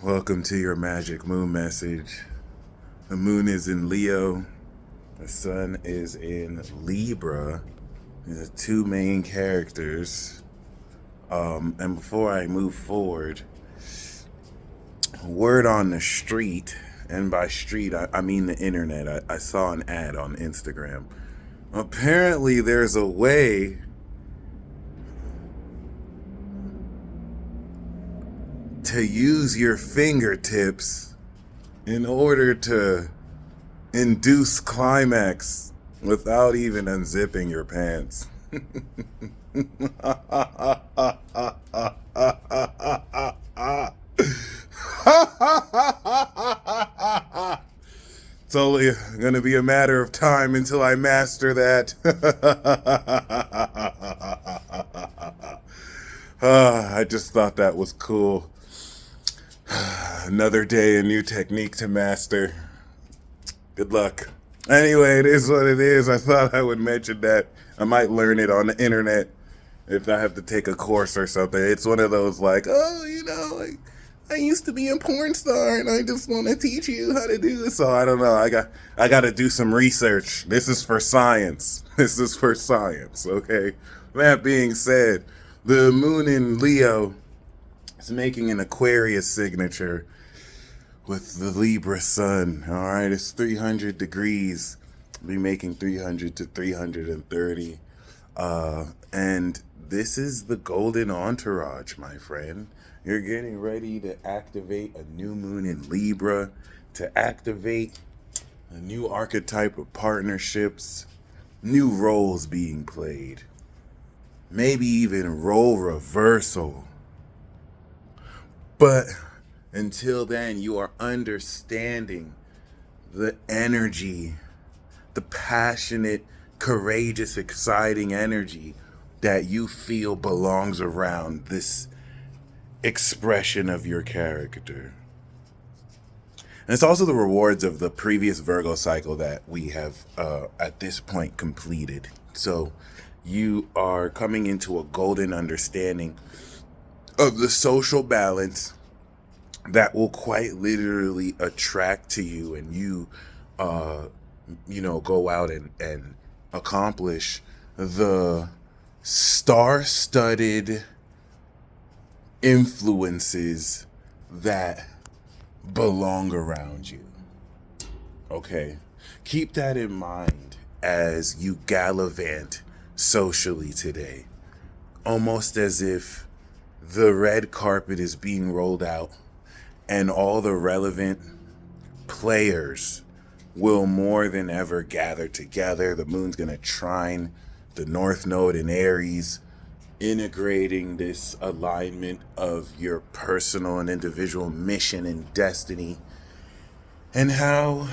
Welcome to your magic moon message. The moon is in Leo. The sun is in Libra. These are two main characters. And before I move forward, word on the street, and by street I mean the internet. I saw an ad on Instagram. Apparently there's a way to use your fingertips in order to induce climax without even unzipping your pants. It's only gonna be a matter of time until I master that. I just thought that was cool. Another day, a new technique to master. Good luck. Anyway, it is what it is. I thought I would mention that. I might learn it on the internet if I have to take a course or something. It's one of those like, I used to be a porn star and I just want to teach you how to do this. So I don't know. I got to do some research. This is for science. This is for science, okay? That being said, the moon in Leo is making an Aquarius signature with the Libra sun. All right, it's 300 degrees. I'll be making 300 to 330. And this is the golden entourage, my friend. You're getting ready to activate a new moon in Libra, to activate a new archetype of partnerships, new roles being played, maybe even role reversal. But until then, you are understanding the energy, the passionate, courageous, exciting energy that you feel belongs around this expression of your character. And it's also the rewards of the previous Virgo cycle that we have at this point completed. So you are coming into a golden understanding of the social balance that will quite literally attract to you, and you go out and accomplish the star-studded influences that belong around you. Okay? Keep that in mind as you gallivant socially today. Almost as if the red carpet is being rolled out and all the relevant players will more than ever gather together. The moon's going to trine the North Node in Aries, integrating this alignment of your personal and individual mission and destiny, and how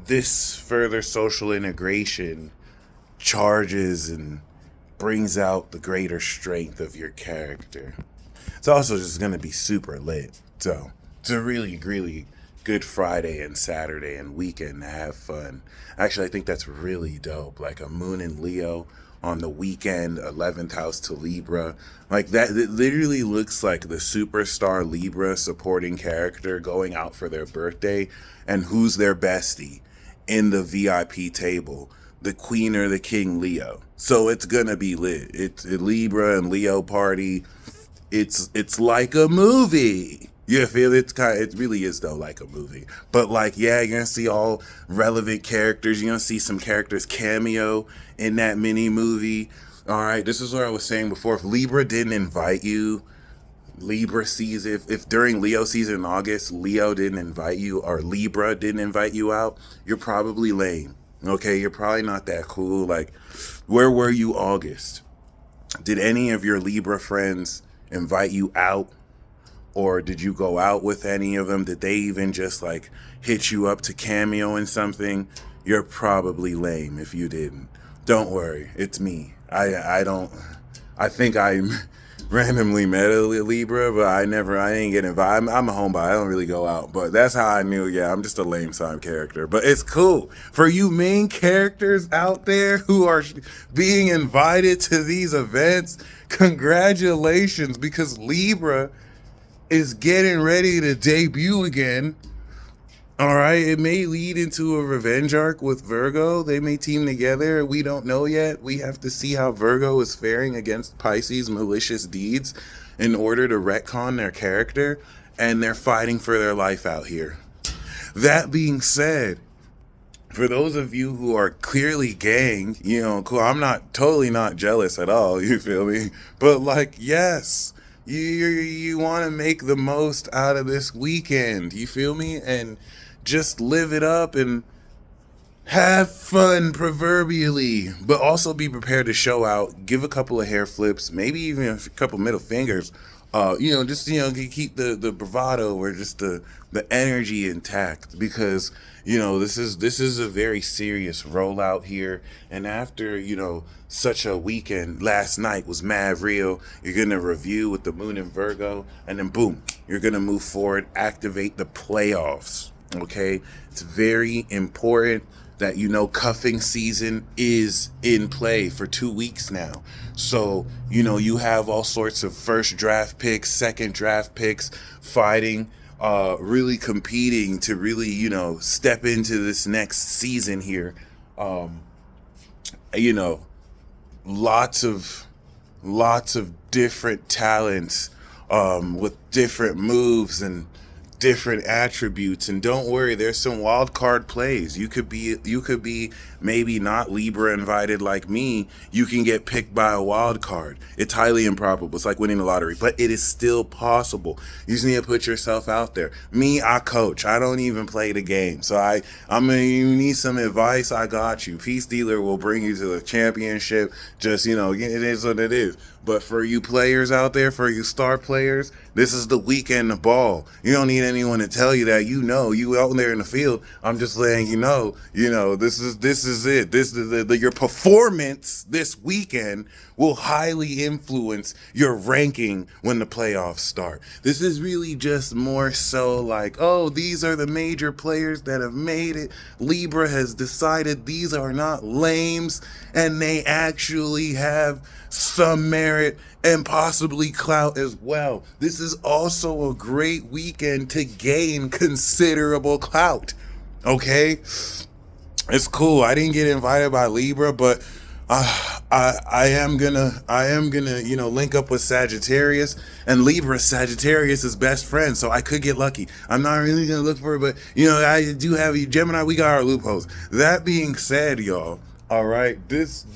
this further social integration charges and brings out the greater strength of your character. It's also just going to be super lit. So it's a really, really good Friday and Saturday and weekend to have fun. Actually, I think that's really dope. Like a moon in Leo on the weekend, 11th house to Libra. Like that, it literally looks like the superstar Libra supporting character going out for their birthday, and who's their bestie in the VIP table? The queen or the king Leo. So it's gonna be lit. It's a Libra and Leo party. It's like a movie. You feel it really is though like a movie. But like, yeah, you're gonna see all relevant characters. You're gonna see some characters cameo in that mini movie. All right, this is what I was saying before. If Libra didn't invite you, Libra season, if during Leo season in August, Leo didn't invite you, or Libra didn't invite you out, you're probably lame. Okay, you're probably not that cool. Like, where were you August? Did any of your Libra friends invite you out? Or did you go out with any of them? Did they even just like hit you up to cameo in something? You're probably lame if you didn't. Don't worry, it's me. I think I randomly met a Libra, but I ain't get invited. I'm a homebody. I don't really go out, but that's how I knew. Yeah, I'm just a lame sign character, but it's cool for you main characters out there who are being invited to these events. Congratulations, because Libra is getting ready to debut again. All right, it may lead into a revenge arc with Virgo. They may team together. We don't know yet. We have to see how Virgo is faring against Pisces' malicious deeds in order to retcon their character, and they're fighting for their life out here. That being said, for those of you who are clearly gang, cool, I'm totally not jealous at all, you feel me? But like, yes, you want to make the most out of this weekend, you feel me? And just live it up and have fun proverbially, but also be prepared to show out, give a couple of hair flips, maybe even a couple middle fingers. Keep the bravado or just the energy intact, because this is a very serious rollout here. And after such a weekend, last night was mad real. You're gonna review with the moon in Virgo, and then boom, you're gonna move forward, activate the playoffs. Okay, it's very important that cuffing season is in play for 2 weeks now. So, you have all sorts of first draft picks, second draft picks fighting, really competing to really, step into this next season here. Lots of different talents, with different moves and different attributes. And don't worry, there's some wild card plays. You could be maybe not Libra invited like me. You can get picked by a wild card. It's highly improbable. It's like winning the lottery, but it is still possible. You just need to put yourself out there. Me, I coach. I don't even play the game. So you need some advice, I got you. Peace Dealer will bring you to the championship. Just, it is what it is. But for you players out there, for you star players, this is the weekend to ball. You don't need anyone to tell you that. You out there in the field. I'm just letting you know. This is it. This is your performance this weekend will highly influence your ranking when the playoffs start. This is really just more so like, oh, these are the major players that have made it. Libra has decided these are not lames, and they actually have some merit and possibly clout as well. This is also a great weekend to gain considerable clout. Okay? It's cool. I didn't get invited by Libra, but I am gonna link up with Sagittarius, and Libra Sagittarius is best friends, so I could get lucky. I'm not really gonna look for it, but I do have Gemini. We got our loopholes. That being said, y'all, all right, this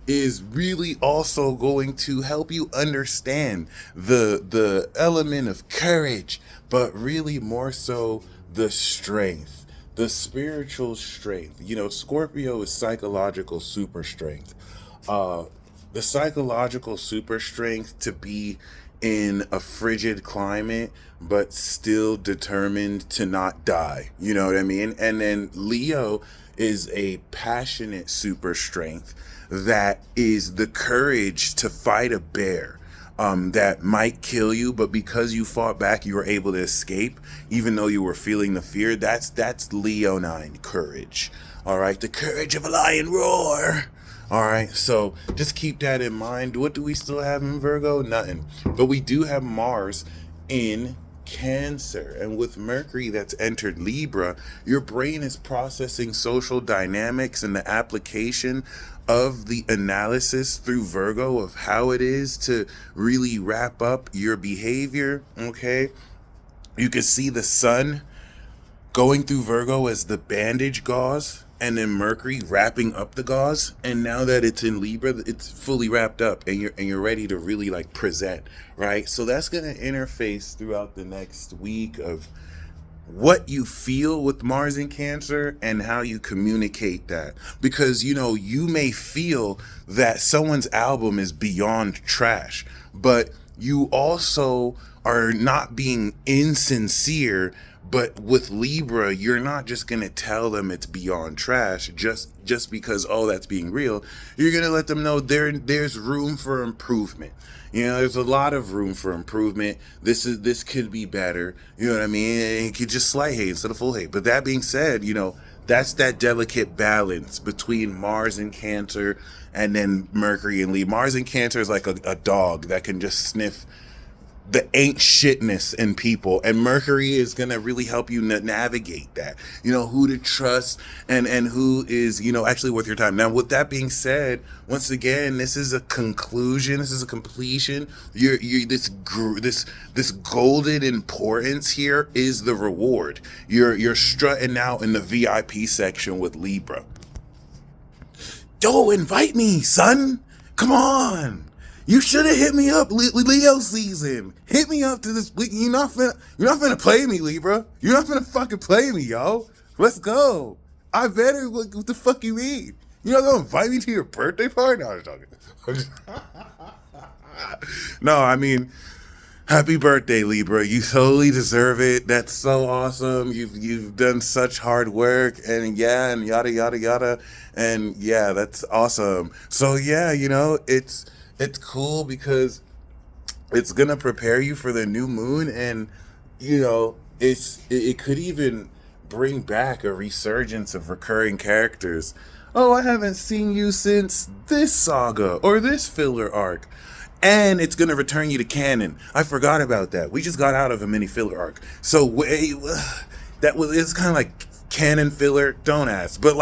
is really also going to help you understand the element of courage, but really more so the strength, the spiritual strength. Scorpio is psychological super strength. The psychological super strength to be in a frigid climate, but still determined to not die. You know what I mean? And then Leo is a passionate super strength that is the courage to fight a bear that might kill you, but because you fought back, you were able to escape, even though you were feeling the fear. That's Leonine courage. All right, the courage of a lion roar. All right, so just keep that in mind. What do we still have in Virgo? Nothing. But we do have Mars in Cancer, and with Mercury that's entered Libra, your brain is processing social dynamics and the application of the analysis through Virgo of how it is to really wrap up your behavior. Okay, you can see the sun going through Virgo as the bandage gauze, and then Mercury wrapping up the gauze. And now that it's in Libra, it's fully wrapped up, and you're ready to really present, right? So that's gonna interface throughout the next week of what you feel with Mars in Cancer and how you communicate that. Because you may feel that someone's album is beyond trash, but you also are not being insincere. But with Libra, you're not just going to tell them it's beyond trash just because, oh, that's being real. You're going to let them know there's room for improvement. There's a lot of room for improvement. This could be better. You know what I mean? It could just slight hate instead of full hate. But that being said, that's that delicate balance between Mars and Cancer and then Mercury and Libra. Mars and Cancer is like a dog that can just sniff the ain't shitness in people, and Mercury is gonna really help you navigate that, who to trust and who is actually worth your time. Now with that being said, once again, this is a conclusion, this is a completion. You're this golden importance here is the reward. You're strutting out in the VIP section with Libra. Yo, invite me, son, come on. You should have hit me up, Leo season. Hit me up to this week. You're not finna play me, Libra. You're not finna fucking play me, yo. Let's go. I better. What the fuck you mean? You're not gonna invite me to your birthday party? No, I'm just talking. No, I mean, happy birthday, Libra. You totally deserve it. That's so awesome. You've done such hard work, and yada yada yada, and yeah, that's awesome. So yeah, it's cool because it's gonna prepare you for the new moon, and it could even bring back a resurgence of recurring characters. Oh, I haven't seen you since this saga or this filler arc. And it's gonna return you to canon. I forgot about that. We just got out of a mini filler arc, so it's kind of like canon filler. Don't ask, but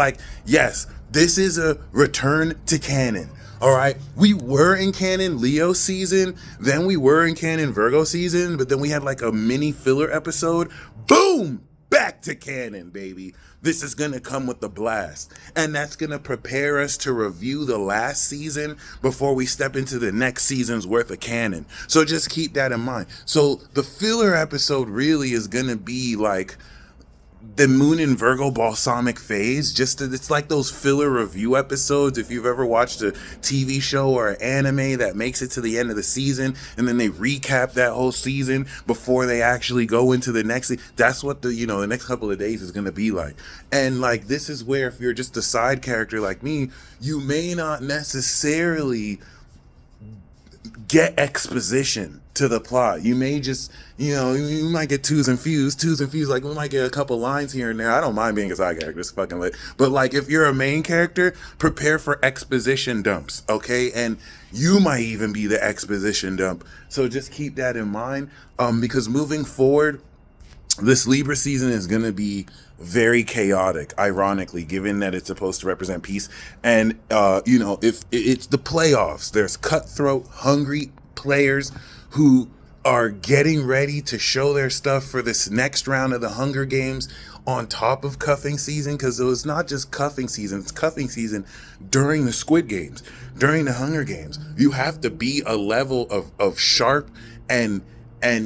yes, this is a return to canon. All right, we were in canon Leo season, then we were in canon Virgo season, but then we had a mini filler episode. Boom! Back to canon, baby. This is gonna come with the blast, and that's gonna prepare us to review the last season before we step into the next season's worth of canon. So just keep that in mind. So the filler episode really is gonna be the Moon in Virgo balsamic phase. It's like those filler review episodes. If you've ever watched a TV show or an anime that makes it to the end of the season and then they recap that whole season before they actually go into the next that's what the next couple of days is going to be like. And this is where, if you're just a side character like me, you may not necessarily get exposition to the plot. You may just, you might get twos and fews. We might get a couple lines here and there. I don't mind being a side character, it's fucking lit. But if you're a main character, prepare for exposition dumps, okay? And you might even be the exposition dump. So just keep that in mind, because moving forward, this Libra season is going to be very chaotic, ironically, given that it's supposed to represent peace. And, if it's the playoffs, there's cutthroat, hungry players who are getting ready to show their stuff for this next round of the Hunger Games on top of cuffing season, because it was not just cuffing season, it's cuffing season during the Squid Games, during the Hunger Games. You have to be a level of sharp and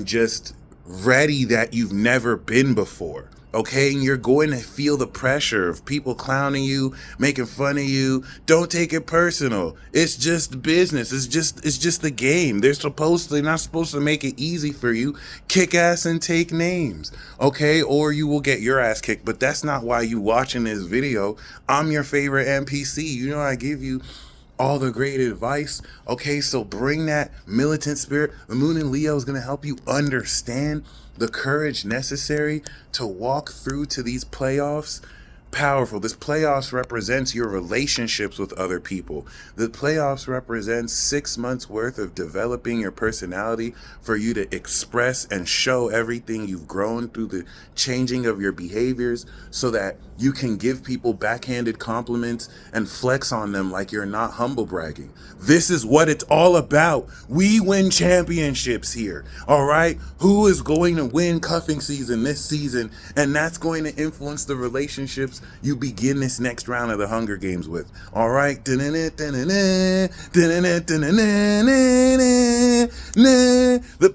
just ready that you've never been before. Okay, and you're going to feel the pressure of people clowning you, making fun of you. Don't take it personal. It's just business. It's just the game. They're not supposed to make it easy for you. Kick ass and take names. Okay, or you will get your ass kicked. But that's not why you watching this video. I'm your favorite NPC. I give you all the great advice. Okay, so bring that militant spirit. The moon in Leo is going to help you understand the courage necessary to walk through to these playoffs. Powerful. This playoffs represents your relationships with other people. The playoffs represents 6 months worth of developing your personality for you to express and show everything you've grown through the changing of your behaviors, so that you can give people backhanded compliments and flex on them like you're not humble bragging. This is what it's all about. We win championships here. All right. Who is going to win cuffing season this season? And that's going to influence the relationships you begin this next round of the Hunger Games with. All right. The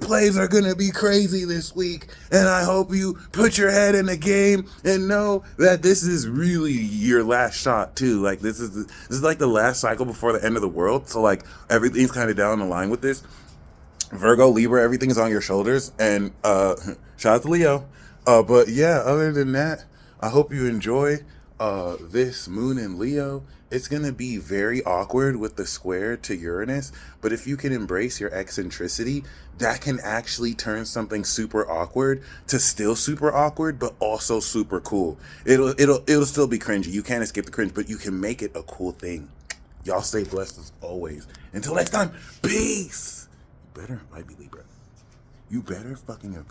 plays are going to be crazy this week. And I hope you put your head in the game and know that this is really your last shot too. This is like the last cycle before the end of the world. So everything's kind of down the line with this. Virgo, Libra, everything's on your shoulders. And shout out to Leo. But yeah, other than that, I hope you enjoy this moon in Leo. It's going to be very awkward with the square to Uranus, but if you can embrace your eccentricity, that can actually turn something super awkward to still super awkward, but also super cool. It'll still be cringy. You can't escape the cringe, but you can make it a cool thing. Y'all stay blessed as always. Until next time, peace. You better invite me, Libra. you better fucking invite